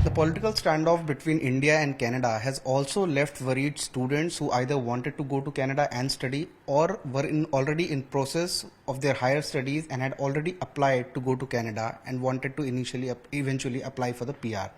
The political standoff between India and Canada has also left worried students who either wanted to go to Canada and study or were already in process of their higher studies and had already applied to go to Canada and wanted to eventually apply for the PR.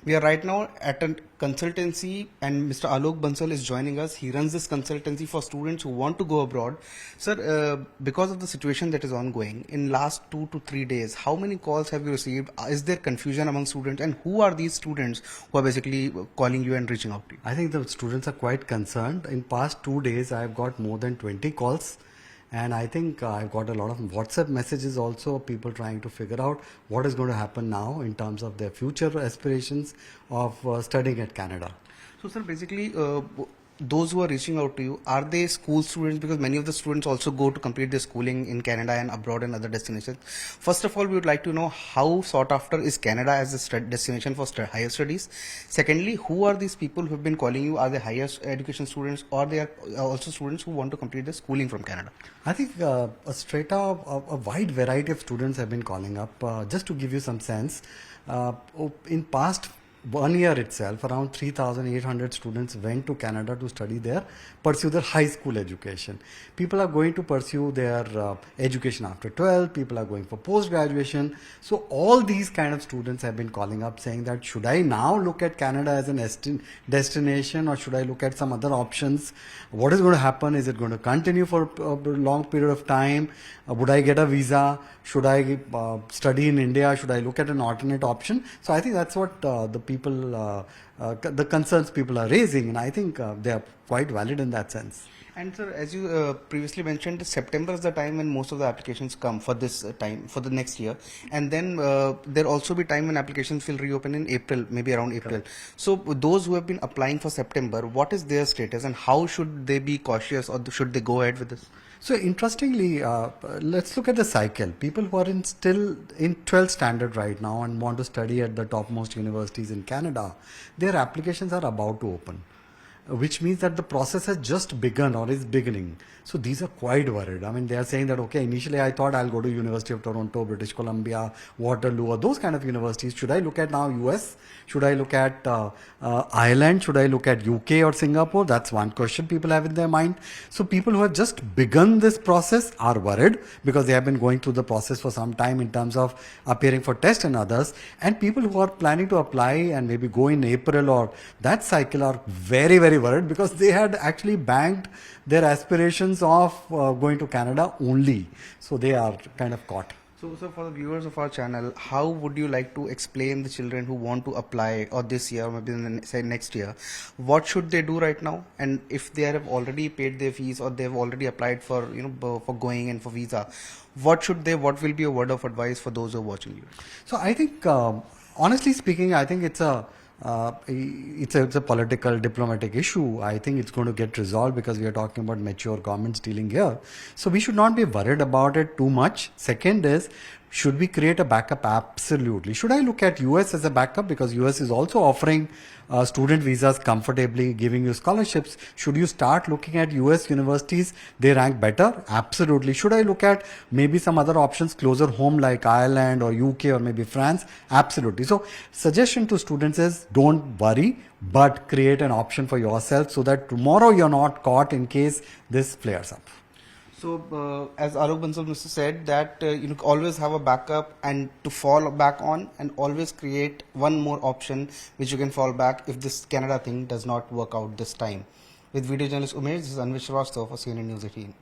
We are right now at a consultancy and Mr. Alok Bansal is joining us. He runs this consultancy for students who want to go abroad. Sir, because of the situation that is ongoing, in last 2 to 3 days, how many calls have you received? Is there confusion among students, and who are these students who are basically calling you and reaching out to you? I think the students are quite concerned. In past 2 days, I've got more than 20 calls. And I think I've got a lot of WhatsApp messages also, people trying to figure out what is going to happen now in terms of their future aspirations of studying at Canada. So, sir, basically, those who are reaching out to you, are they school students? Because many of the students also go to complete their schooling in Canada and abroad and other destinations. First of all, we would like to know how sought after is Canada as a destination for higher studies. Secondly, who are these people who have been calling you? Are they higher education students, or they are also students who want to complete their schooling from Canada? I think a wide variety of students have been calling up. Just to give you some sense, in past 1 year itself, around 3,800 students went to Canada to study there, pursue their high school education. People are going to pursue their education after 12, people are going for post-graduation. So all these kind of students have been calling up saying that, should I now look at Canada as an destination, or should I look at some other options? What is going to happen? Is it going to continue for a long period of time? Would I get a visa? Should I study in India? Should I look at an alternate option? So I think that's what the concerns people are raising, and I think they are quite valid in that sense. And sir, as you previously mentioned, September is the time when most of the applications come for this time, for the next year. And then there also be time when applications will reopen in April, maybe around April. Correct. So those who have been applying for September, what is their status and how should they be cautious, or should they go ahead with this? So interestingly, let's look at the cycle. People who are still in 12th standard right now and want to study at the topmost universities in Canada, their applications are about to open, which means that the process has just begun or is beginning. So these are quite worried. I mean, they are saying that, okay, initially I thought I'll go to University of Toronto, British Columbia, Waterloo, or those kind of universities. Should I look at now US? Should I look at Ireland? Should I look at UK or Singapore? That's one question people have in their mind. So people who have just begun this process are worried because they have been going through the process for some time in terms of appearing for tests and others. And people who are planning to apply and maybe go in April or that cycle are very, very worried because they had actually banked their aspirations of going to Canada only. So they are kind of caught. So for the viewers of our channel, how would you like to explain the children who want to apply, or this year, or maybe say next year, what should they do right now? And if they have already paid their fees or they have already applied for for going and for visa, what will be a word of advice for those who are watching you? So I think, honestly speaking, I think it's a political, diplomatic issue. I think it's going to get resolved because we are talking about mature governments dealing here. So we should not be worried about it too much. Second is, should we create a backup? Absolutely. Should I look at US as a backup? Because US is also offering student visas comfortably, giving you scholarships. Should you start looking at US universities? They rank better? Absolutely. Should I look at maybe some other options closer home like Ireland or UK or maybe France? Absolutely. So suggestion to students is, don't worry, but create an option for yourself so that tomorrow you're not caught in case this flares up. So, as Alok Bansal said, that you always have a backup and to fall back on, and always create one more option which you can fall back if this Canada thing does not work out this time. With video journalist Umesh, this is Anvish Srivastava for CNN News 18.